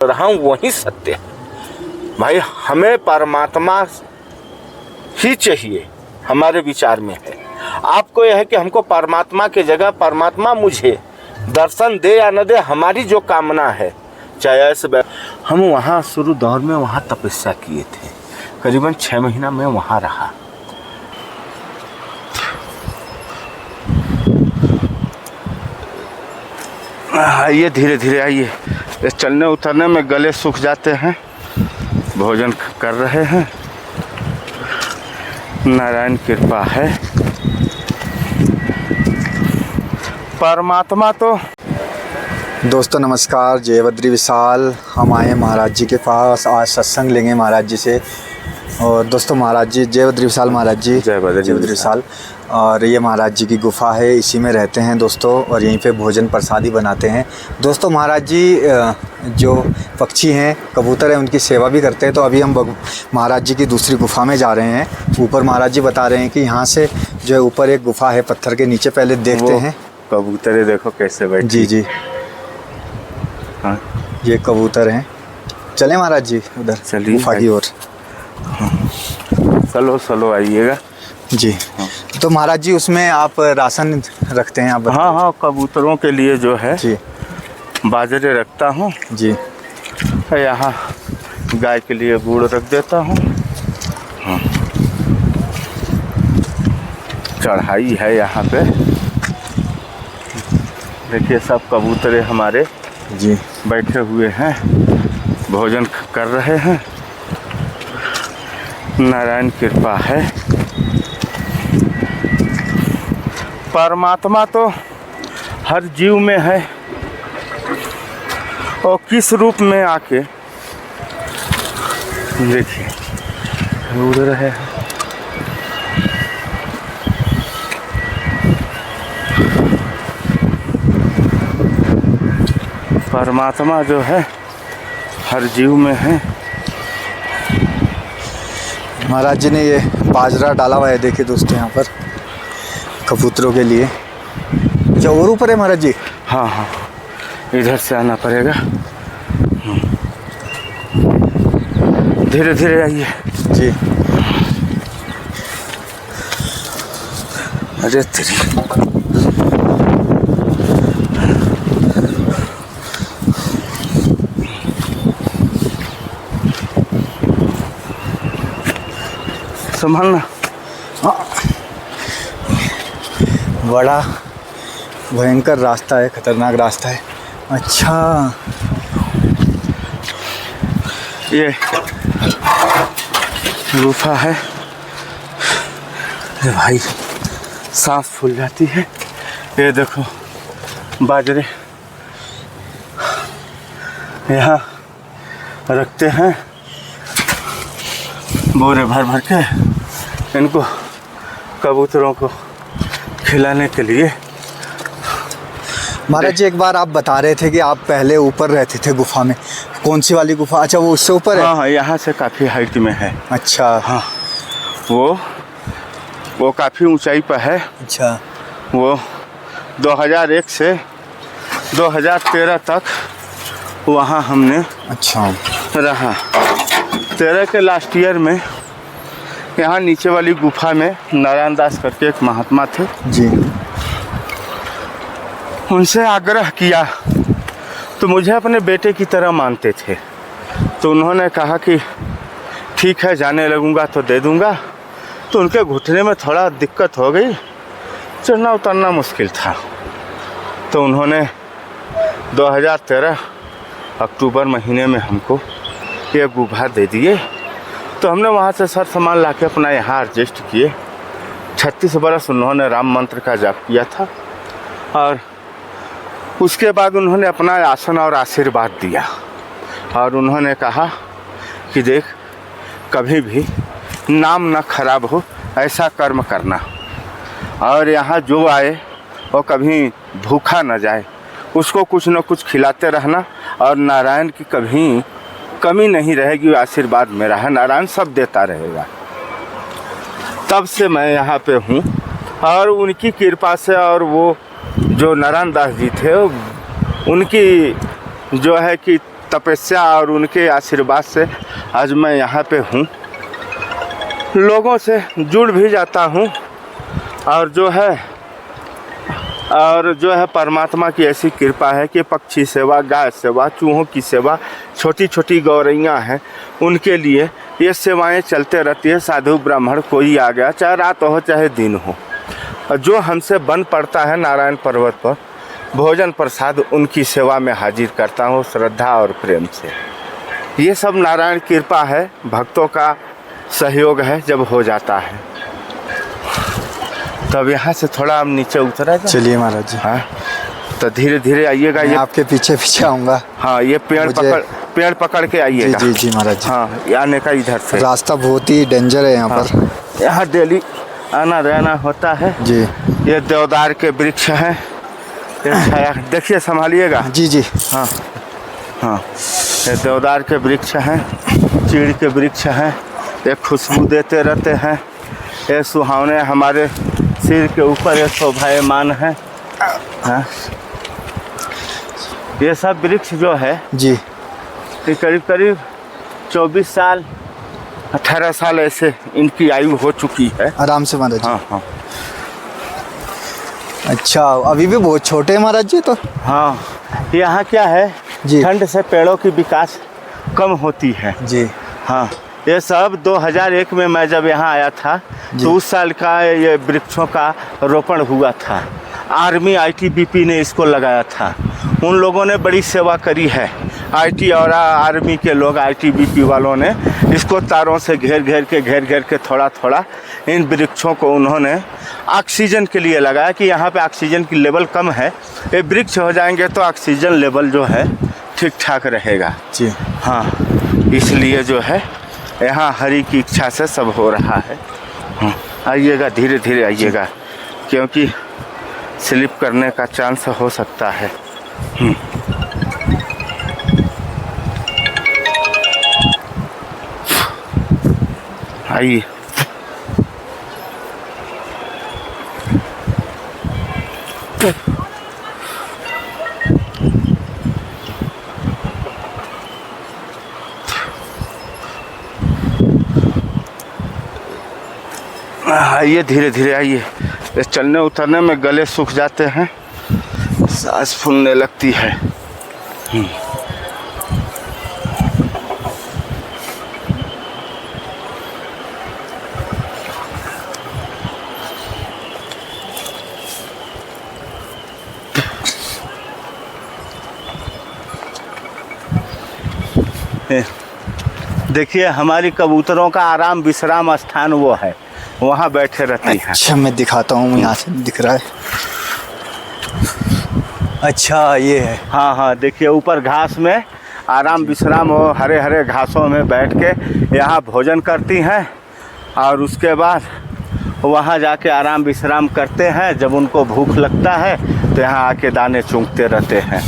रहा हूँ वही सत्य है भाई। हमें परमात्मा ही चाहिए, हमारे विचार में है। आपको यह है कि हमको परमात्मा की जगह परमात्मा मुझे दर्शन दे या न दे, हमारी जो कामना है, चाहे ऐसे हम वहाँ शुरू दौर में वहाँ तपस्या किए थे, करीबन 6 महीना मैं वहाँ रहा। आइए धीरे धीरे आइए, इस चलने उतरने में गले सूख जाते हैं। भोजन कर रहे हैं, नारायण कृपा है। परमात्मा तो। दोस्तों नमस्कार, जय बद्री विशाल। हम आए महाराज जी के पास, आज सत्संग लेंगे महाराज जी से। और दोस्तों महाराज जी, जय बद्री विशाल महाराज जी। जय बद्री विशाल। और ये महाराज जी की गुफा है, इसी में रहते हैं दोस्तों, और यहीं पे भोजन प्रसादी बनाते हैं दोस्तों। महाराज जी जो पक्षी हैं, कबूतर हैं, उनकी सेवा भी करते हैं। तो अभी हम महाराज जी की दूसरी गुफा में जा रहे हैं। ऊपर महाराज जी बता रहे हैं कि यहाँ से जो है ऊपर एक गुफा है पत्थर के नीचे, पहले देखते हैं। कबूतर देखो कैसे बैठे। जी जी हाँ, ये कबूतर हैं। चले महाराज जी उधर चलिए गुफा की ओर। चलो चलो आइएगा जी। तो महाराज जी उसमें आप राशन रखते हैं आप? हाँ हाँ, कबूतरों के लिए जो है जी बाजरे रखता हूँ जी। यहाँ गाय के लिए गुड़ रख देता हूँ। हाँ, चढ़ाई है यहाँ पे। देखिए सब कबूतरे हमारे जी बैठे हुए हैं, भोजन कर रहे हैं। नारायण कृपा है। परमात्मा तो हर जीव में है, और किस रूप में आके देखिए उड़ रहे हैं। परमात्मा जो है हर जीव में है। महाराज जी ने ये बाजरा डाला हुआ है, देखिए दोस्तों यहाँ पर कबूतरों के लिए। क्या और ऊपर है महाराज जी? हाँ हाँ, इधर से आना पड़ेगा। धीरे धीरे आइए जी। अरे तेरी संभालना। बड़ा भयंकर रास्ता है, खतरनाक रास्ता है। अच्छा, ये गुफा है। अरे भाई सांस फूल जाती है। ये देखो बाजरे यहाँ रखते हैं बोरे भर भर के, इनको कबूतरों को खिलाने के लिए। महाराज जी एक बार आप बता रहे थे कि आप पहले ऊपर रहते थे गुफा में। कौन सी वाली गुफा? अच्छा, वो उससे ऊपर है। हाँ हाँ, यहाँ से काफ़ी हाइट में है। अच्छा हाँ, वो काफ़ी ऊंचाई पर है। अच्छा। वो 2001 से 2013 तक वहाँ हमने अच्छा रहा। 13 के लास्ट ईयर में यहाँ नीचे वाली गुफा में नारायण दास करके एक महात्मा थे जी। उनसे आग्रह किया तो मुझे अपने बेटे की तरह मानते थे। तो उन्होंने कहा कि ठीक है, जाने लगूंगा तो दे दूंगा। तो उनके घुटने में थोड़ा दिक्कत हो गई, चढ़ना उतरना मुश्किल था। तो उन्होंने 2013 अक्टूबर महीने में हमको ये गुफा दे दिए। तो हमने वहाँ से सर सामान ला के अपना यहाँ एडजस्ट किए। 36 बरस उन्होंने राम मंत्र का जाप किया था, और उसके बाद उन्होंने अपना आसन और आशीर्वाद दिया। और उन्होंने कहा कि देख, कभी भी नाम न खराब हो ऐसा कर्म करना, और यहाँ जो आए वो कभी भूखा न जाए, उसको कुछ न कुछ खिलाते रहना। और नारायण की कभी कमी नहीं रहेगी, आशीर्वाद मेरा है, नारायण सब देता रहेगा। तब से मैं यहाँ पे हूँ, और उनकी कृपा से, और वो जो नारायण दास जी थे उनकी जो है कि तपस्या और उनके आशीर्वाद से आज मैं यहाँ पे हूँ। लोगों से जुड़ भी जाता हूँ और जो है परमात्मा की ऐसी कृपा है कि पक्षी सेवा, गाय सेवा, चूहों की सेवा, छोटी छोटी गौरैयाँ हैं उनके लिए ये सेवाएं चलते रहती है। साधु ब्राह्मण कोई आ गया, चाहे रात हो चाहे दिन हो, और जो हमसे बन पड़ता है नारायण पर्वत पर, भोजन प्रसाद उनकी सेवा में हाजिर करता हूँ श्रद्धा और प्रेम से। ये सब नारायण कृपा है, भक्तों का सहयोग है जब हो जाता है। तब यहाँ से थोड़ा हम नीचे उतरा जाए। चलिए महाराज जी। हाँ, तो धीरे धीरे आइएगा। ये आपके पीछे पीछे आऊँगा। हाँ, ये पेड़ पकड़ के आइएगा। जी जी महाराज जी। हाँ, आने का इधर से रास्ता बहुत ही डेंजर है यहाँ पर। यहाँ डेली आना रहना होता है जी। ये देवदार के वृक्ष हैं, देखिए संभालिएगा। जी जी। हाँ हाँ, ये देवदार के वृक्ष हैं, चीड़ के वृक्ष हैं, ये खुशबू देते रहते हैं। ये सुहावने हमारे सिर के ऊपर ये शोभायमान है। हाँ, ये सब वृक्ष जो है जी, ये करीब करीब 24 साल 18 साल ऐसे इनकी आयु हो चुकी है। आराम से महाराज जी। हाँ हाँ। अच्छा, अभी भी बहुत छोटे हैं महाराज जी तो। हाँ, यहाँ क्या है जी, ठंड से पेड़ों की विकास कम होती है जी। हाँ, ये सब 2001 में मैं जब यहाँ आया था तो उस साल का ये वृक्षों का रोपण हुआ था। आर्मी ITBP ने इसको लगाया था। उन लोगों ने बड़ी सेवा करी है। IT और आर्मी के लोग, ITBP वालों ने इसको तारों से घेर घेर के थोड़ा थोड़ा इन वृक्षों को उन्होंने ऑक्सीजन के लिए लगाया कि यहाँ पे ऑक्सीजन की लेवल कम है, ये वृक्ष हो जाएंगे तो ऑक्सीजन लेवल जो है ठीक ठाक रहेगा। जी हाँ, इसलिए जो है यहाँ हरि की इच्छा से सब हो रहा है। हाँ, आइएगा, धीरे धीरे आइएगा क्योंकि स्लिप करने का चांस हो सकता है। आइए। आइए, धीरे धीरे आइए। इस चलने उतरने में गले सूख जाते हैं, सांस फूलने लगती है। देखिए, हमारी कबूतरों का आराम विश्राम स्थान वो है, वहाँ बैठे रहती हैं। अच्छा, मैं दिखाता हूँ, यहाँ से दिख रहा है। अच्छा, ये है। हाँ हाँ, देखिए ऊपर घास में आराम विश्राम हो, हरे हरे घासों में बैठ के यहाँ भोजन करती हैं और उसके बाद वहाँ जाके आराम विश्राम करते हैं। जब उनको भूख लगता है तो यहाँ आके दाने चूंकते रहते हैं।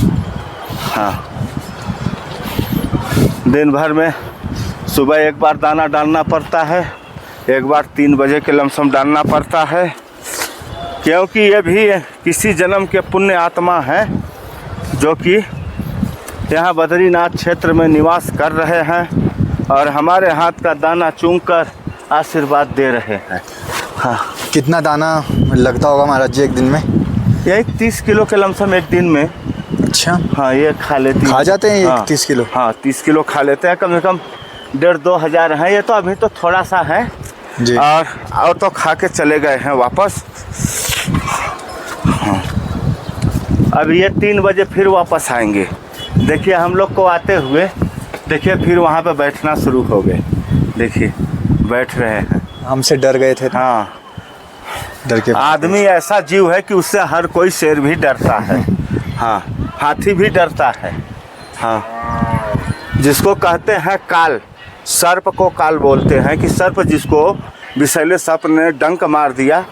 हाँ, दिन भर में सुबह एक बार दाना डालना पड़ता है, एक बार 3 बजे के लमसम डालना पड़ता है, क्योंकि ये भी किसी जन्म के पुण्य आत्मा हैं जो कि यहाँ बद्रीनाथ क्षेत्र में निवास कर रहे हैं और हमारे हाथ का दाना चूमकर आशीर्वाद दे रहे हैं। हाँ, कितना दाना लगता होगा महाराज जी एक दिन में? यही 30 किलो के लमसम एक दिन में। अच्छा। हाँ, ये खा जाते हैं। हाँ, 30 किलो? हाँ, 30 किलो खा लेते हैं। कम से कम 1,500-2 हज़ार है। ये तो अभी तो थोड़ा सा है जी। और तो खा के चले गए हैं वापस। हाँ, अब ये 3 बजे फिर वापस आएंगे। देखिए हम लोग को आते हुए, देखिए फिर वहाँ पे बैठना शुरू हो गए। देखिए बैठ रहे हैं। हमसे डर गए थे। हाँ, डर के। आदमी ऐसा जीव है कि उससे हर कोई शेर भी डरता है। हाँ, हाथी भी डरता है। हाँ, जिसको कहते हैं काल, सर्प को काल बोलते हैं कि सर्प जिसको विषैले सर्प ने डंक मार दिया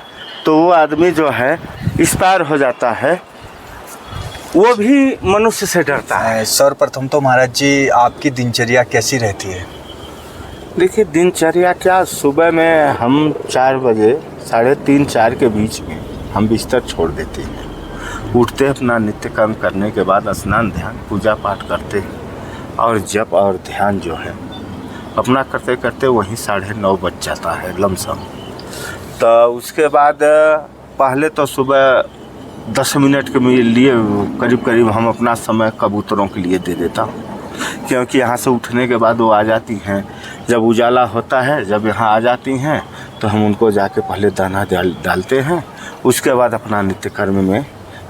तो वो आदमी जो है एक्सपायर हो जाता है, वो भी मनुष्य से डरता है। सर्वप्रथम तो महाराज जी आपकी दिनचर्या कैसी रहती है? देखिए, दिनचर्या क्या, सुबह में हम 4 बजे 3:30-4 के बीच में हम बिस्तर छोड़ देते हैं। उठते अपना नित्य कर्म करने के बाद स्नान ध्यान पूजा पाठ करते हैं और जप और ध्यान जो है अपना करते करते वहीं 9:30 बज जाता है लमसम। तो उसके बाद पहले तो सुबह 10 मिनट के लिए करीब करीब हम अपना समय कबूतरों के लिए दे देता हूँ, क्योंकि यहाँ से उठने के बाद वो आ जाती हैं। जब उजाला होता है, जब यहाँ आ जाती हैं तो हम उनको जाके पहले दाना डालते हैं, उसके बाद अपना नित्य कर्म में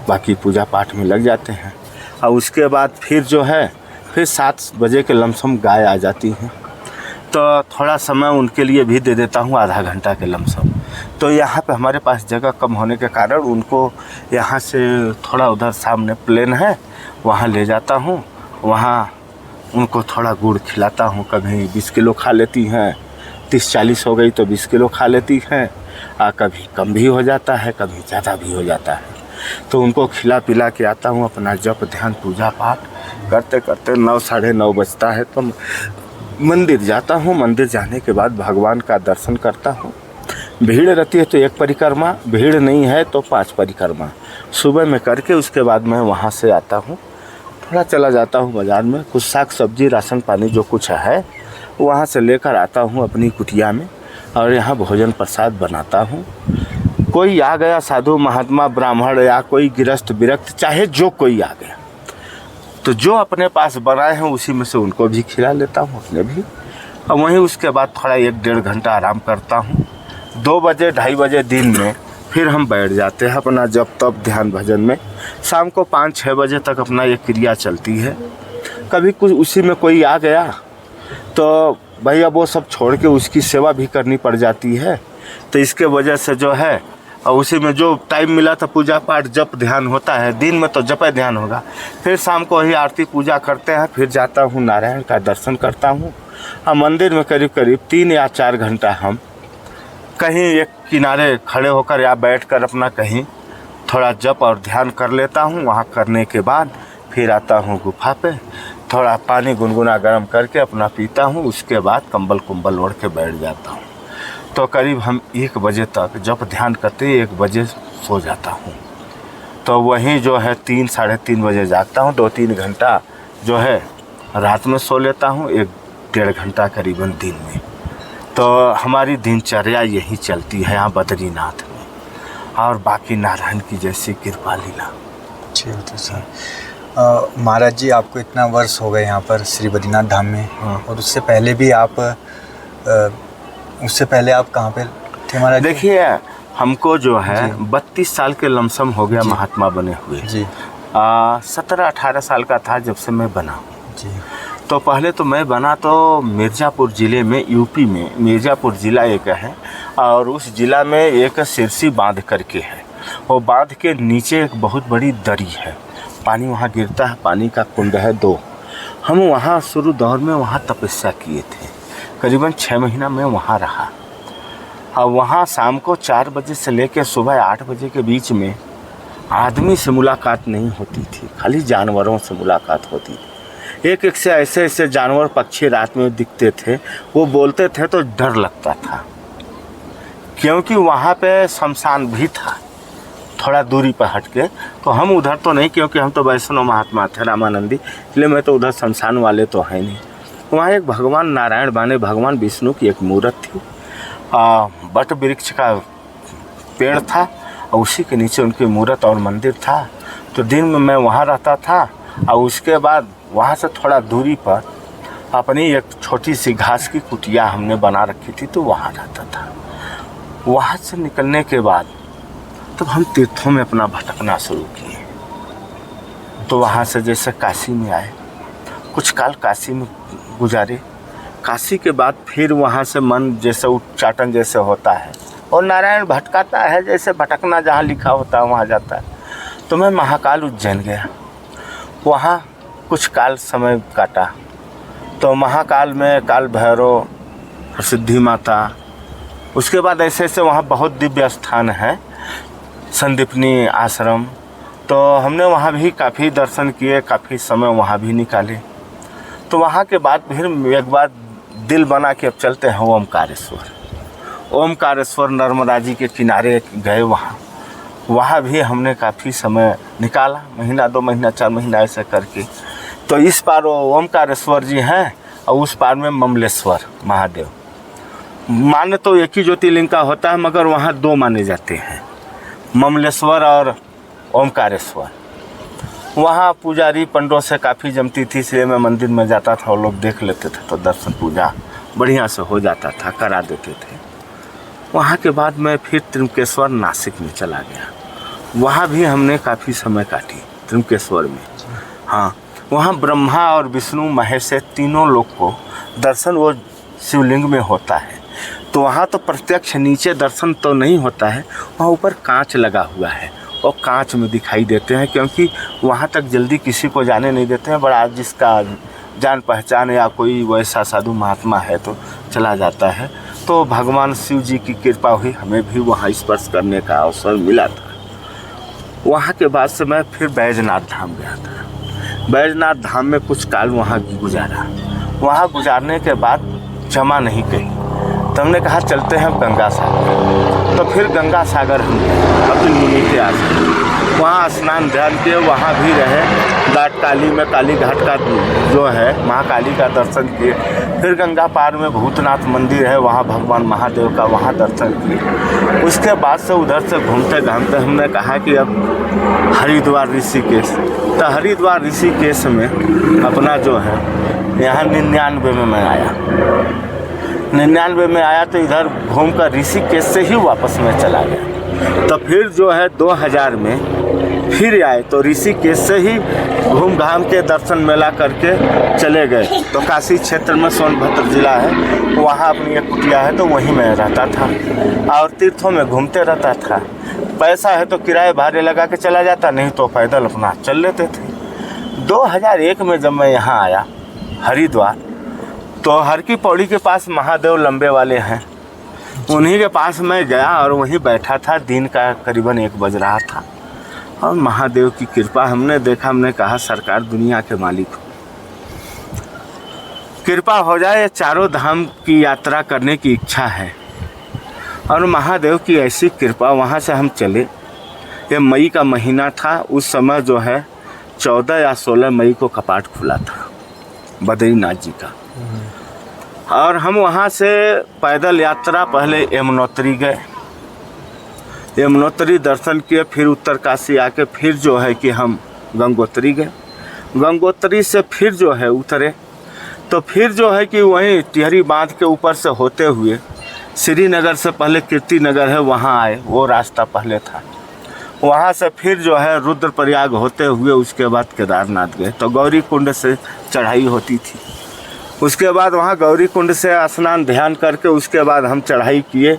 बाकी पूजा पाठ में लग जाते हैं। और उसके बाद फिर जो है फिर 7 बजे के लमसम गाय आ जाती हैं, तो थोड़ा समय उनके लिए भी दे देता हूँ, आधा घंटा के लमसम। तो यहाँ पे हमारे पास जगह कम होने के कारण उनको यहाँ से थोड़ा उधर सामने प्लेन है, वहाँ ले जाता हूँ। वहाँ उनको थोड़ा गुड़ खिलाता हूँ, कभी 20 किलो खा लेती हैं, 30-40 हो गई तो 20 किलो खा लेती हैं, और कभी कम भी हो जाता है, कभी ज़्यादा भी हो जाता है। तो उनको खिला पिला के आता हूँ, अपना जप ध्यान पूजा पाठ करते करते 9-9:30 बजता है तो मंदिर जाता हूँ। मंदिर जाने के बाद भगवान का दर्शन करता हूँ। भीड़ रहती है तो 1 परिक्रमा, भीड़ नहीं है तो 5 परिक्रमा सुबह में करके उसके बाद मैं वहाँ से आता हूँ, थोड़ा चला जाता हूँ बाज़ार में, कुछ साग सब्जी राशन पानी जो कुछ है वहाँ से लेकर आता हूँ अपनी कुटिया में, और यहाँ भोजन प्रसाद बनाता हूँ। कोई आ गया, साधु महात्मा ब्राह्मण या कोई गृहस्थ विरक्त, चाहे जो कोई आ गया, तो जो अपने पास बनाए हैं उसी में से उनको भी खिला लेता हूँ, अपने भी। और वहीं उसके बाद थोड़ा 1-1.5 घंटा आराम करता हूँ। 2 बजे 2:30 बजे दिन में फिर हम बैठ जाते हैं अपना जप तप ध्यान भजन में। शाम को 5-6 बजे तक अपना ये क्रिया चलती है। कभी कुछ उसी में कोई आ गया तो भैया वो सब छोड़ के उसकी सेवा भी करनी पड़ जाती है। तो इसके वजह से जो है, और उसी में जो टाइम मिला था पूजा पाठ जप ध्यान होता है, दिन में तो जप ध्यान होगा। फिर शाम को ही आरती पूजा करते हैं, फिर जाता हूँ नारायण का दर्शन करता हूँ। और मंदिर में करीब करीब 3 या 4 घंटा हम कहीं एक किनारे खड़े होकर या बैठकर अपना कहीं थोड़ा जप और ध्यान कर लेता हूँ। वहाँ करने के बाद फिर आता हूँ गुफा पे, थोड़ा पानी गुनगुना गर्म करके अपना पीता हूँ। उसके बाद कंबल कुंबल ओढ़ के बैठ जाता हूँ। तो करीब हम 1 बजे तक जप ध्यान करते 1 बजे सो जाता हूँ। तो वहीं जो है 3-3:30 बजे जागता हूँ। 2-3 घंटा जो है रात में सो लेता हूँ, 1-1.5 घंटा करीबन दिन में। तो हमारी दिनचर्या यही चलती है यहाँ बद्रीनाथ में, और बाकी नारायण की जैसी कृपा लीला। अच्छी होती है सर। महाराज जी, आपको इतना वर्ष हो गए यहाँ पर श्री बद्रीनाथ धाम में। हाँ। और उससे पहले भी आप उससे पहले आप कहाँ पे थे महाराज? देखिए, हमको जो है 32 साल के लमसम हो गया महात्मा बने हुए जी। 17-18 साल का था जब से मैं बना जी। तो पहले तो मैं बना तो मिर्ज़ापुर ज़िले में, यूपी में मिर्ज़ापुर ज़िला एक है, और उस ज़िला में एक सिरसी बांध करके है। वो बांध के नीचे एक बहुत बड़ी दरी है, पानी वहाँ गिरता है, पानी का कुंड है 2। हम वहाँ शुरू दौर में वहाँ तपस्या किए थे, करीबन 6 महीना मैं वहाँ रहा। और वहाँ शाम को 4 बजे से लेकर सुबह 8 बजे के बीच में आदमी से मुलाकात नहीं होती थी, खाली जानवरों से मुलाकात होती थी। एक एक से ऐसे ऐसे जानवर पक्षी रात में दिखते थे, वो बोलते थे तो डर लगता था, क्योंकि वहाँ पे शमशान भी था थोड़ा दूरी पर हट के। तो हम उधर तो नहीं, क्योंकि हम तो वैष्णव महात्मा थे रामानंदी, इसलिए मैं तो उधर शमशान वाले तो है नहीं। वहाँ एक भगवान नारायण बने भगवान विष्णु की एक मूर्त थी, बट वृक्ष का पेड़ था, और उसी के नीचे उनकी मूर्त और मंदिर था। तो दिन में मैं वहाँ रहता था, और उसके बाद वहाँ से थोड़ा दूरी पर अपनी एक छोटी सी घास की कुटिया हमने बना रखी थी, तो वहाँ रहता था। वहाँ से निकलने के बाद तब हम तीर्थों में अपना भटकना शुरू किए। तो वहाँ से जैसे काशी में आए, कुछ काल काशी में गुजारे। काशी के बाद फिर वहाँ से मन जैसे उच्चाटन जैसे होता है, और नारायण भटकाता है, जैसे भटकना जहाँ लिखा होता है वहाँ जाता है। तो मैं महाकाल उज्जैन गया, वहाँ कुछ काल समय काटा। तो महाकाल में काल भैरव, प्रसिद्धि माता, उसके बाद ऐसे ऐसे वहाँ बहुत दिव्य स्थान है, संदीपनी आश्रम। तो हमने वहाँ भी काफ़ी दर्शन किए, काफ़ी समय वहाँ भी निकाले। तो वहाँ के बाद फिर एक बार दिल बना कि अब चलते हैं ओमकारेश्वर। ओमकारेश्वर नर्मदा जी के किनारे गए, वहाँ भी हमने काफ़ी समय निकाला, 1, 2 महीना, 4 महीना ऐसे करके। तो इस पार वो ओमकारेश्वर जी हैं और उस पार में ममलेश्वर महादेव। माने तो एक ही ज्योतिर्लिंग का होता है, मगर वहाँ दो माने जाते हैं, ममलेश्वर और ओमकारेश्वर। वहाँ पुजारी पंडों से काफ़ी जमती थी, इसलिए मैं मंदिर में जाता था, वो लोग देख लेते थे तो दर्शन पूजा बढ़िया से हो जाता था, करा देते थे। वहाँ के बाद मैं फिर त्र्यंबकेश्वर नासिक में चला गया। वहाँ भी हमने काफ़ी समय काटी त्र्यंबकेश्वर में। हाँ, वहाँ ब्रह्मा और विष्णु महेश से तीनों लोग को दर्शन वो शिवलिंग में होता है। तो वहाँ तो प्रत्यक्ष नीचे दर्शन तो नहीं होता है, वहाँ ऊपर कांच लगा हुआ है और कांच में दिखाई देते हैं, क्योंकि वहाँ तक जल्दी किसी को जाने नहीं देते हैं। बड़ा जिसका जान पहचान या कोई वैसा साधु महात्मा है तो चला जाता है। तो भगवान शिव जी की कृपा हुई, हमें भी वहाँ स्पर्श करने का अवसर मिला था। वहाँ के बाद से मैं फिर बैजनाथ धाम गया था। बैजनाथ धाम में कुछ काल वहाँ गुजारा। वहाँ गुजारने के बाद जमा नहीं कही, तो हमने कहा चलते हैं गंगा सागर। तो फिर गंगा सागर हम गए अपनी मुनि के आश्रम। वहाँ स्नान ध्यान किए, वहाँ भी रहे। घाट काली में काली घाट का जो है महाकाली का दर्शन किए। फिर गंगा पार में भूतनाथ मंदिर है, वहाँ भगवान महादेव का वहाँ दर्शन किए। उसके बाद से उधर से घूमते घामते हमने कहा कि अब हरिद्वार ऋषिकेश। तो हरिद्वार ऋषिकेश में अपना जो है यहाँ 99 में मैं आया। 99 में आया तो इधर घूम कर ऋषिकेश से ही वापस में चला गया। तो फिर जो है 2000 में फिर आए तो ऋषिकेश से ही घूम घाम के दर्शन मेला करके चले गए। तो काशी क्षेत्र में सोनभद्र जिला है, वहाँ अपनी एक कुटिया है, तो वहीं मैं रहता था और तीर्थों में घूमते रहता था। पैसा है तो किराए भाड़े लगा के चला जाता, नहीं तो पैदल अपना चल लेते थे। 2001 में जब मैं यहाँ आया हरिद्वार, तो हर की पौड़ी के पास महादेव लंबे वाले हैं, उन्हीं के पास मैं गया और वहीं बैठा था। दिन का करीबन 1 बज रहा था और महादेव की कृपा हमने देखा। हमने कहा सरकार दुनिया के मालिक हो, कृपा हो जाए, चारों धाम की यात्रा करने की इच्छा है। और महादेव की ऐसी कृपा, वहाँ से हम चले। ये मई का महीना था, उस समय जो है 14 या 16 मई को कपाट खुला था बद्रीनाथ जी का। और हम वहाँ से पैदल यात्रा पहले यमुनोत्री गए, यमुनोत्री दर्शन किए, फिर उत्तरकाशी आके फिर जो है कि हम गंगोत्री गए। गंगोत्री से फिर जो है उतरे, तो फिर जो है कि वहीं टिहरी बांध के ऊपर से होते हुए श्रीनगर से पहले कीर्तिनगर है, वहाँ आए, वो रास्ता पहले था। वहाँ से फिर जो है रुद्रप्रयाग होते हुए उसके बाद केदारनाथ गए। तो गौरी कुंड से चढ़ाई होती थी, उसके बाद वहाँ गौरी कुंड से स्नान ध्यान करके उसके बाद हम चढ़ाई किए।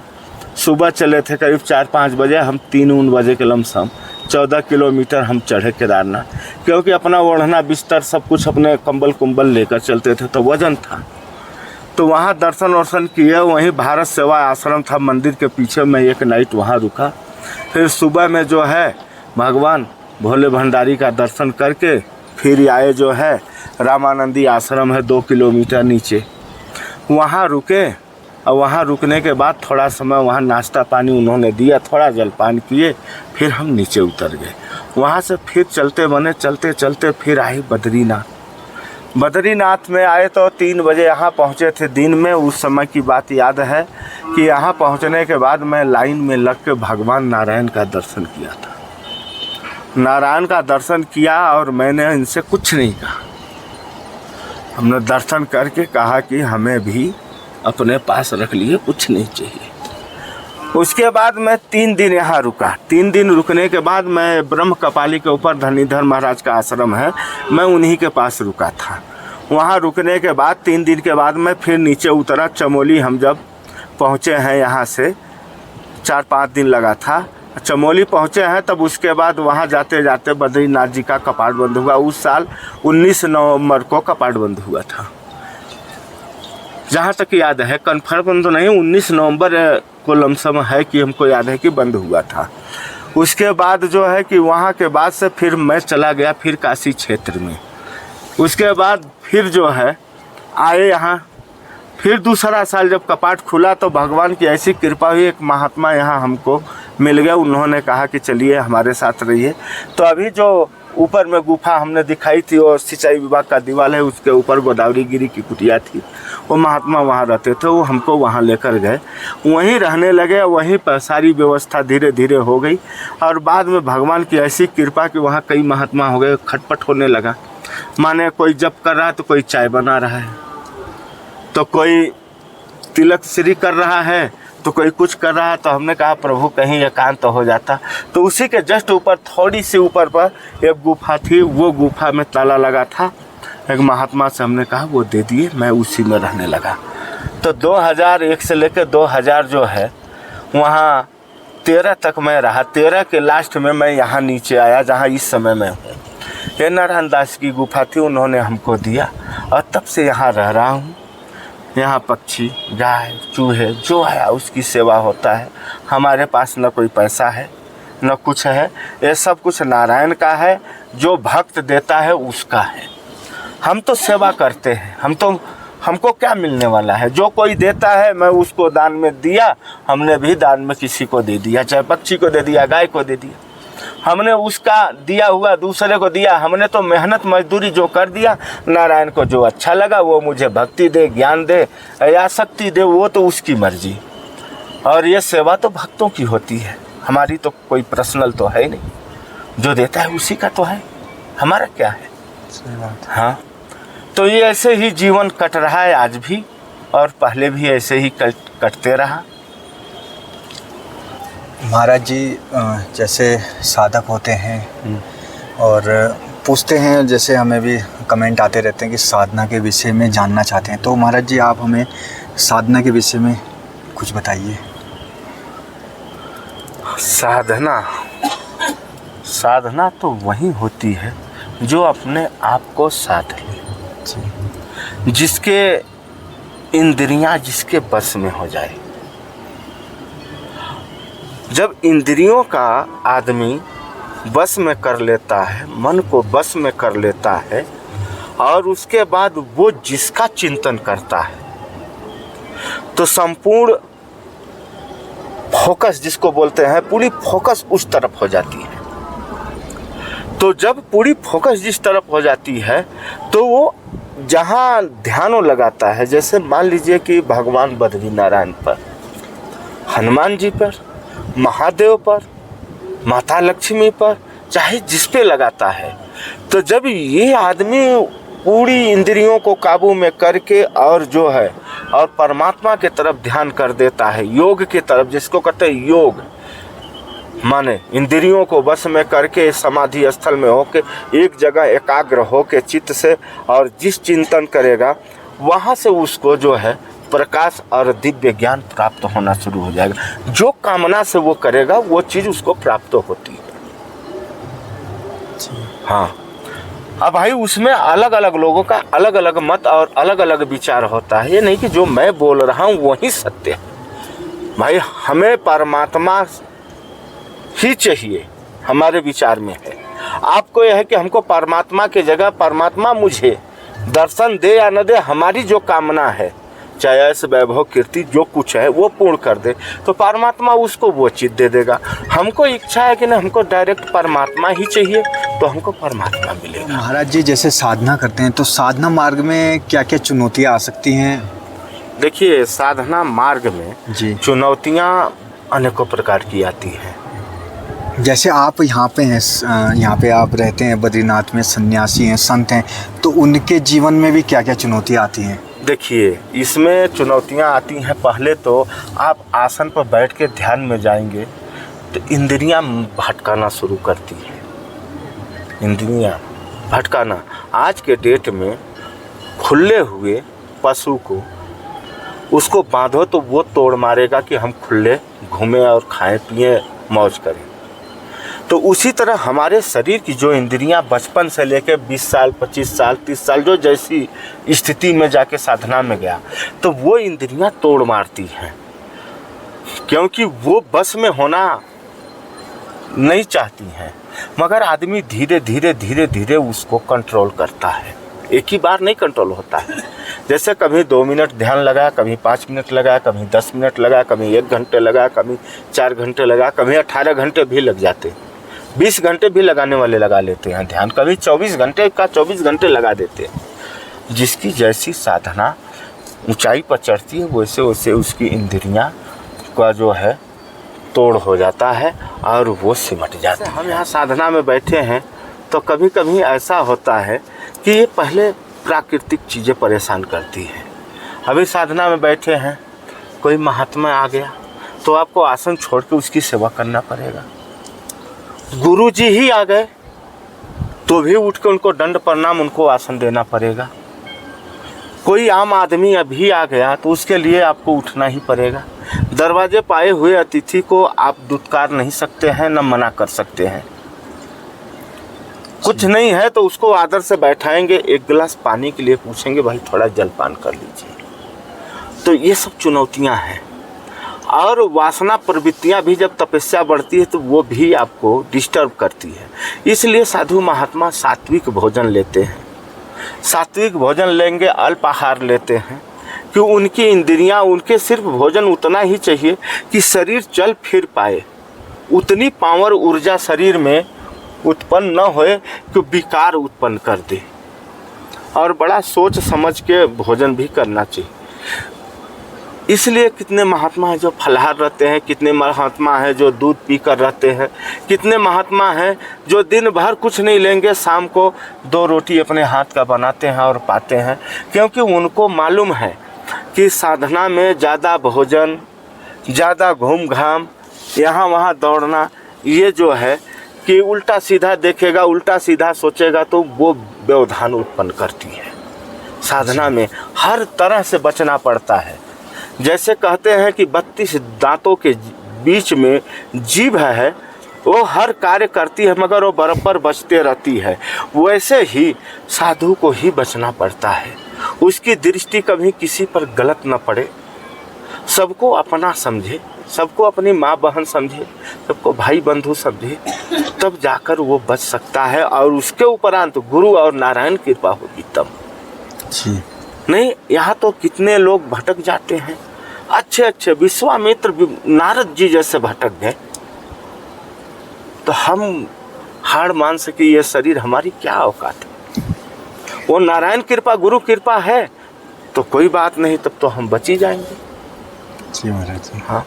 सुबह चले थे करीब 4-5 बजे, हम 3-4 बजे के लमसम 14 किलोमीटर हम चढ़े केदारनाथ, क्योंकि अपना ओढ़ना बिस्तर सब कुछ अपने कंबल कुंबल लेकर चलते थे तो वजन था। तो वहाँ दर्शन वर्शन किए। वहीं भारत सेवा आश्रम था मंदिर के पीछे, मैं एक नाइट वहाँ रुका। फिर सुबह में जो है भगवान भोले भंडारी का दर्शन करके फिर आए, जो है रामानंदी आश्रम है 2 किलोमीटर नीचे, वहाँ रुके। और वहाँ रुकने के बाद थोड़ा समय वहाँ नाश्ता पानी उन्होंने दिया, थोड़ा जलपान किए, फिर हम नीचे उतर गए। वहाँ से फिर चलते बने, चलते चलते फिर आए बद्रीनाथ। बद्रीनाथ में आए तो 3 बजे यहाँ पहुँचे थे दिन में। उस समय की बात याद है कि यहाँ पहुँचने के बाद मैं लाइन में लग के भगवान नारायण का दर्शन किया था। नारायण का दर्शन किया और मैंने इनसे कुछ नहीं कहा। हमने दर्शन करके कहा कि हमें भी अपने पास रख लिए, कुछ नहीं चाहिए। उसके बाद मैं 3 दिन यहाँ रुका। 3 दिन रुकने के बाद मैं ब्रह्म कपाली के ऊपर धनीधर महाराज का आश्रम है, मैं उन्हीं के पास रुका था। वहाँ रुकने के बाद 3 दिन के बाद मैं फिर नीचे उतरा चमोली। हम जब पहुँचे हैं यहाँ से 4-5 दिन लगा था, चमोली पहुँचे हैं, तब उसके बाद वहाँ जाते जाते बद्रीनाथ जी का कपाट बंद हुआ। उस साल 19 नवंबर को कपाट बंद हुआ था, जहाँ तक याद है, कन्फर्म तो नहीं, 19 नवंबर को लमसम है कि हमको याद है कि बंद हुआ था। उसके बाद जो है कि वहाँ के बाद से फिर मैं चला गया फिर काशी क्षेत्र में। उसके बाद फिर जो है आए यहाँ, फिर दूसरा साल जब कपाट खुला तो भगवान की ऐसी कृपा हुई, एक महात्मा यहाँ हमको मिल गए। उन्होंने कहा कि चलिए हमारे साथ रहिए। तो अभी जो ऊपर में गुफा हमने दिखाई थी और सिंचाई विभाग का दीवार है, उसके ऊपर गोदावरी गिरी की कुटिया थी। वो महात्मा वहाँ रहते थे, वो हमको वहाँ लेकर गए, वहीं रहने लगे। वहीं पर सारी व्यवस्था धीरे धीरे हो गई और बाद में भगवान की ऐसी कृपा कि वहाँ कई महात्मा हो गए। खटपट होने लगा, माने कोई जप कर रहा है तो कोई चाय बना रहा है, तो कोई तिलक श्री कर रहा है, तो कोई कुछ कर रहा है। तो हमने कहा प्रभु कहीं एकांत हो जाता। तो उसी के जस्ट ऊपर थोड़ी सी ऊपर पर एक गुफा थी, वो गुफा में ताला लगा था। एक महात्मा से हमने कहा वो दे दिए, मैं उसी में रहने लगा। तो 2001 से लेकर 2000 जो है वहाँ 13 तक मैं रहा। 13 के लास्ट में मैं यहाँ नीचे आया जहाँ इस समय मैं हूँ। ये नारायण दास की गुफा थी, उन्होंने हमको दिया और तब से यहाँ रह रहा हूँ। यहाँ पक्षी, गाय, चूहे जो है उसकी सेवा होता है। हमारे पास न कोई पैसा है न कुछ है, ये सब कुछ नारायण का है। जो भक्त देता है उसका है। हम तो सेवा करते हैं, हमको क्या मिलने वाला है। जो कोई देता है मैं उसको दान में दिया, हमने भी दान में किसी को दे दिया, चाहे पक्षी को दे दिया, गाय को दे दिया। हमने उसका दिया हुआ दूसरे को दिया। हमने तो मेहनत मजदूरी जो कर दिया, नारायण को जो अच्छा लगा वो मुझे भक्ति दे, ज्ञान दे या शक्ति दे, वो तो उसकी मर्जी। और ये सेवा तो भक्तों की होती है, हमारी तो कोई पर्सनल तो है नहीं। जो देता है उसी का तो है, हमारा क्या है। हाँ, तो ये ऐसे ही जीवन कट रहा है आज भी, और पहले भी ऐसे ही कटते रहा। महाराज जी जैसे साधक होते हैं और पूछते हैं, जैसे हमें भी कमेंट आते रहते हैं कि साधना के विषय में जानना चाहते हैं, तो महाराज जी आप हमें साधना के विषय में कुछ बताइए। साधना तो वही होती है जो अपने आप को साध ले, जिसके इंद्रियां जिसके बस में हो जाए। जब इंद्रियों का आदमी बस में कर लेता है, मन को बस में कर लेता है, और उसके बाद वो जिसका चिंतन करता है, तो संपूर्ण फोकस जिसको बोलते हैं, पूरी फोकस उस तरफ हो जाती है। तो जब पूरी फोकस जिस तरफ हो जाती है तो वो जहाँ ध्यान लगाता है, जैसे मान लीजिए कि भगवान बद्री नारायण पर, हनुमान जी पर, महादेव पर, माता लक्ष्मी पर, चाहे जिस पे लगाता है, तो जब ये आदमी पूरी इंद्रियों को काबू में करके और जो है और परमात्मा के तरफ ध्यान कर देता है, योग की तरफ, जिसको कहते हैं योग, माने इंद्रियों को बस में करके समाधि स्थल में होके एक जगह एकाग्र होके चित्त से, और जिस चिंतन करेगा वहाँ से उसको जो है प्रकाश और दिव्य ज्ञान प्राप्त होना शुरू हो जाएगा। जो कामना से वो करेगा वो चीज़ उसको प्राप्त होती है। हाँ, अब भाई उसमें अलग अलग लोगों का अलग अलग मत और अलग अलग विचार होता है। ये नहीं कि जो मैं बोल रहा हूँ वही सत्य है। भाई हमें परमात्मा ही चाहिए, हमारे विचार में है। आपको यह है कि हमको परमात्मा की जगह परमात्मा मुझे दर्शन दे या न दे, हमारी जो कामना है, चाहे ऐसे वैभव कीर्ति जो कुछ है वो पूर्ण कर दे, तो परमात्मा उसको वो चीज़ दे देगा। हमको इच्छा है कि नहीं, हमको डायरेक्ट परमात्मा ही चाहिए, तो हमको परमात्मा मिलेगा। महाराज जी जैसे साधना करते हैं तो साधना मार्ग में क्या क्या चुनौतियाँ आ सकती हैं? देखिए, साधना मार्ग में जी चुनौतियाँ अनेकों प्रकार की आती हैं। जैसे आप यहाँ पे हैं, यहाँ पे आप रहते हैं बद्रीनाथ में, सन्यासी हैं, संत हैं, तो उनके जीवन में भी क्या क्या चुनौतियाँ आती हैं? देखिए, इसमें चुनौतियाँ आती हैं। पहले तो आप आसन पर बैठ के ध्यान में जाएंगे तो इंद्रियां भटकाना शुरू करती हैं। इंद्रियां भटकाना, आज के डेट में खुले हुए पशु को उसको बांधो तो वो तोड़ मारेगा कि हम खुले घूमें और खाएं पिएं मौज करें। तो उसी तरह हमारे शरीर की जो इंद्रियां बचपन से लेकर 20 साल 25 साल 30 साल जो जैसी स्थिति में जाके साधना में गया, तो वो इंद्रियां तोड़ मारती हैं, क्योंकि वो बस में होना नहीं चाहती हैं। मगर आदमी धीरे धीरे धीरे धीरे उसको कंट्रोल करता है। एक ही बार नहीं कंट्रोल होता है। जैसे कभी 2 मिनट ध्यान लगाया, कभी 5 मिनट लगाया, कभी 10 मिनट लगाया, कभी 1 घंटे लगाया, कभी 4 घंटे लगाया, कभी 18 घंटे भी लग जाते। 20 घंटे भी लगाने वाले लगा लेते हैं ध्यान, कभी 24 घंटे का 24 घंटे लगा देते हैं। जिसकी जैसी साधना ऊंचाई पर चढ़ती है वैसे वैसे उसकी इंद्रियां का जो है तोड़ हो जाता है और वो सिमट जाता है। हम यहाँ साधना में बैठे हैं तो कभी कभी ऐसा होता है कि ये पहले प्राकृतिक चीज़ें परेशान करती हैं। अभी साधना में बैठे हैं, कोई महात्मा आ गया तो आपको आसन छोड़ के उसकी सेवा करना पड़ेगा। गुरु जी ही आ गए तो भी उठ के उनको दंड प्रणाम, उनको आसन देना पड़ेगा। कोई आम आदमी अभी आ गया तो उसके लिए आपको उठना ही पड़ेगा। दरवाजे पाए हुए अतिथि को आप दुत्कार नहीं सकते हैं, न मना कर सकते हैं। कुछ नहीं है तो उसको आदर से बैठाएंगे, एक गिलास पानी के लिए पूछेंगे, भाई थोड़ा जलपान कर लीजिए। तो ये सब चुनौतियां हैं। और वासना प्रवृत्तियां भी जब तपस्या बढ़ती है तो वो भी आपको डिस्टर्ब करती है। इसलिए साधु महात्मा सात्विक भोजन लेते हैं। सात्विक भोजन लेंगे, अल्प आहार लेते हैं कि उनकी इंद्रियां, उनके सिर्फ भोजन उतना ही चाहिए कि शरीर चल फिर पाए, उतनी पावर ऊर्जा शरीर में उत्पन्न न होए कि विकार उत्पन्न कर दे। और बड़ा सोच समझ के भोजन भी करना चाहिए। इसलिए कितने महात्मा हैं जो फलाहार रहते हैं, कितने महात्मा हैं जो दूध पी कर रहते हैं, कितने महात्मा हैं जो दिन भर कुछ नहीं लेंगे, शाम को 2 रोटी अपने हाथ का बनाते हैं और पाते हैं। क्योंकि उनको मालूम है कि साधना में ज़्यादा भोजन, ज़्यादा घूम घाम, यहाँ वहाँ दौड़ना, ये जो है कि उल्टा सीधा देखेगा, उल्टा सीधा सोचेगा तो वो व्यवधान उत्पन्न करती है। साधना में हर तरह से बचना पड़ता है। जैसे कहते हैं कि 32 दांतों के बीच में जीभ है, वो हर कार्य करती है मगर वो बराबर बचते रहती है। वैसे ही साधु को ही बचना पड़ता है। उसकी दृष्टि कभी किसी पर गलत न पड़े, सबको अपना समझे, सबको अपनी माँ बहन समझे, सबको भाई बंधु समझे, तब जाकर वो बच सकता है। और उसके उपरांत गुरु और नारायण की कृपा होगी तब। जी नहीं, यहाँ तो कितने लोग भटक जाते हैं, अच्छे अच्छे विश्वामित्र नारद जी जैसे भटक गए। तो हम हार मान सके ये शरीर हमारी क्या औकात है। वो नारायण कृपा, गुरु कृपा है तो कोई बात नहीं, तब तो हम बच ही जाएंगे। जी महाराज जी। हाँ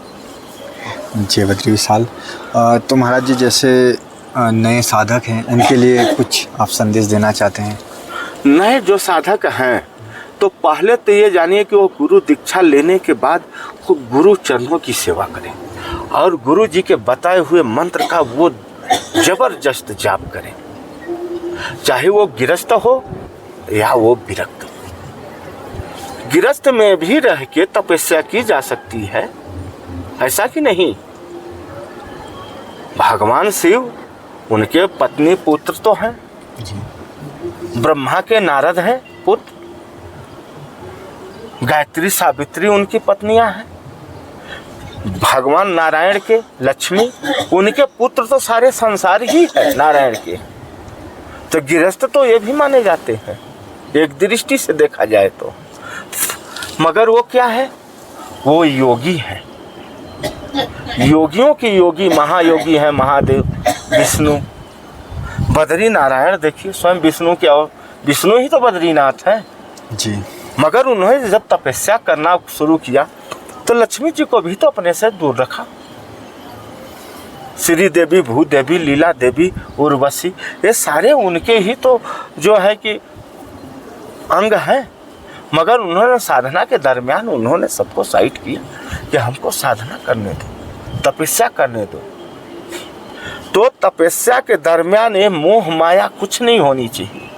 जय बद्री विशाल। तो महाराज जी जैसे नए साधक हैं उनके लिए कुछ आप संदेश देना चाहते हैं? नए जो साधक हैं तो पहले तो ये जानिए कि वो गुरु दीक्षा लेने के बाद वो गुरु चरणों की सेवा करें और गुरु जी के बताए हुए मंत्र का वो जबरदस्त जाप करें। चाहे वो गिरस्त हो या वो विरक्त हो। गिरस्त में भी रह के तपस्या की जा सकती है, ऐसा कि नहीं। भगवान शिव, उनके पत्नी पुत्र तो हैं, ब्रह्मा के नारद हैं पुत्र, गायत्री सावित्री उनकी पत्नियां हैं, भगवान नारायण के लक्ष्मी, उनके पुत्र तो सारे संसार ही है नारायण के। तो गृहस्थ तो ये भी माने जाते हैं एक दृष्टि से देखा जाए तो। मगर वो क्या है, वो योगी है, योगियों की योगी, महायोगी है महादेव विष्णु। बद्री नारायण देखिए, स्वयं विष्णु के, और विष्णु ही तो बद्रीनाथ है जी। मगर उन्होंने जब तपस्या करना शुरू किया तो लक्ष्मी जी को भी तो अपने से दूर रखा। श्री देवी, भूदेवी, लीला देवी, उर्वशी, ये सारे उनके ही तो जो है कि अंग हैं। मगर उन्होंने साधना के दरमियान उन्होंने सबको साइड किया कि हमको साधना करने दो, तपस्या करने दो। तो तपस्या के दरमियान ये मोह माया कुछ नहीं होनी चाहिए।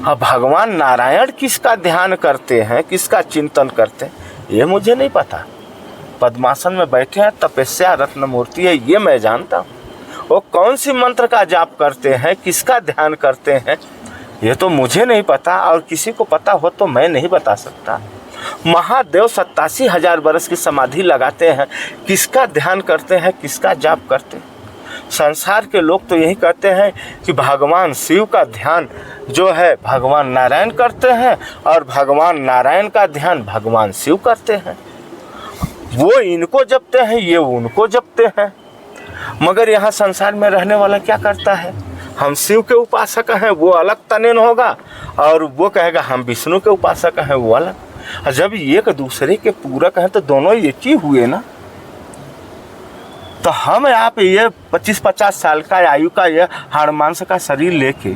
अब भगवान नारायण किसका ध्यान करते हैं, किसका चिंतन करते हैं, ये मुझे नहीं पता। पद्मासन में बैठे हैं, तपस्या रत्न मूर्ति है, ये मैं जानता हूँ। वो कौन सी मंत्र का जाप करते हैं, किसका ध्यान करते हैं, ये तो मुझे नहीं पता। और किसी को पता हो तो मैं नहीं बता सकता। महादेव 87,000 वर्ष की समाधि लगाते हैं, किसका ध्यान करते हैं, किसका जाप करते हैं। संसार के लोग तो यही कहते हैं कि भगवान शिव का ध्यान जो है भगवान नारायण करते हैं और भगवान नारायण का ध्यान भगवान शिव करते हैं। वो इनको जपते हैं, ये उनको जपते हैं। मगर यहाँ संसार में रहने वाला क्या करता है, हम शिव के उपासक हैं वो अलग तनेन होगा, और वो कहेगा हम विष्णु के उपासक हैं वो अलग। और जब एक दूसरे के पूरक हैं तो दोनों एक ही हुए ना। तो हम आप ये 25-50 साल का आयु का ये हाड़ मांस का शरीर लेके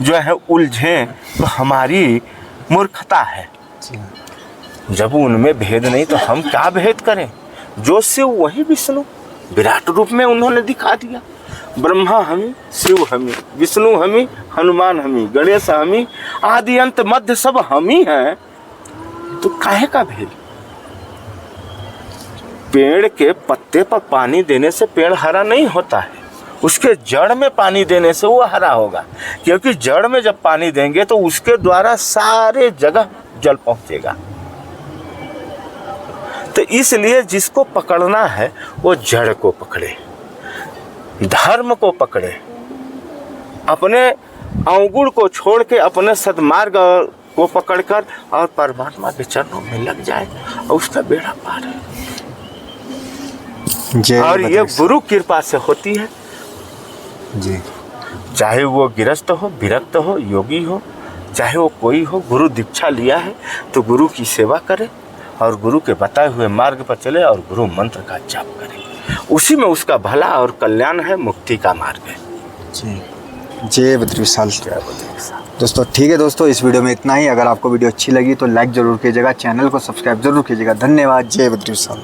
जो है उलझे, तो हमारी मूर्खता है। जब उनमें भेद नहीं तो हम क्या भेद करें। जो शिव वही विष्णु, विराट रूप में उन्होंने दिखा दिया। ब्रह्मा हमी, शिव हमी, विष्णु हमी, हनुमान हमी, गणेश हमी, आदि अंत मध्य सब हमी हैं। तो काहे का भेद। पेड़ के पत्ते पर पानी देने से पेड़ हरा नहीं होता है, उसके जड़ में पानी देने से वो हरा होगा। क्योंकि जड़ में जब पानी देंगे तो उसके द्वारा सारे जगह जल पहुंचेगा। तो इसलिए जिसको पकड़ना है वो जड़ को पकड़े, धर्म को पकड़े, अपने अवगुण को छोड़ के अपने सद्मार्ग को पकड़कर और परमात्मा के चरणों में लग जाए और उसका बेड़ा पार है। और ये गुरु कृपा से होती है जी। चाहे वो गृहस्थ हो, विरक्त हो, योगी हो, चाहे वो कोई हो, गुरु दीक्षा लिया है तो गुरु की सेवा करे और गुरु के बताए हुए मार्ग पर चले और गुरु मंत्र का जाप करे। उसी में उसका भला और कल्याण है, मुक्ति का मार्ग है। जी, जय बद्री विशाल। दोस्तों ठीक है दोस्तों, इस वीडियो में इतना ही। अगर आपको वीडियो अच्छी लगी तो लाइक ज़रूर कीजिएगा, चैनल को सब्सक्राइब जरूर कीजिएगा। धन्यवाद। जय बद्री विशाल।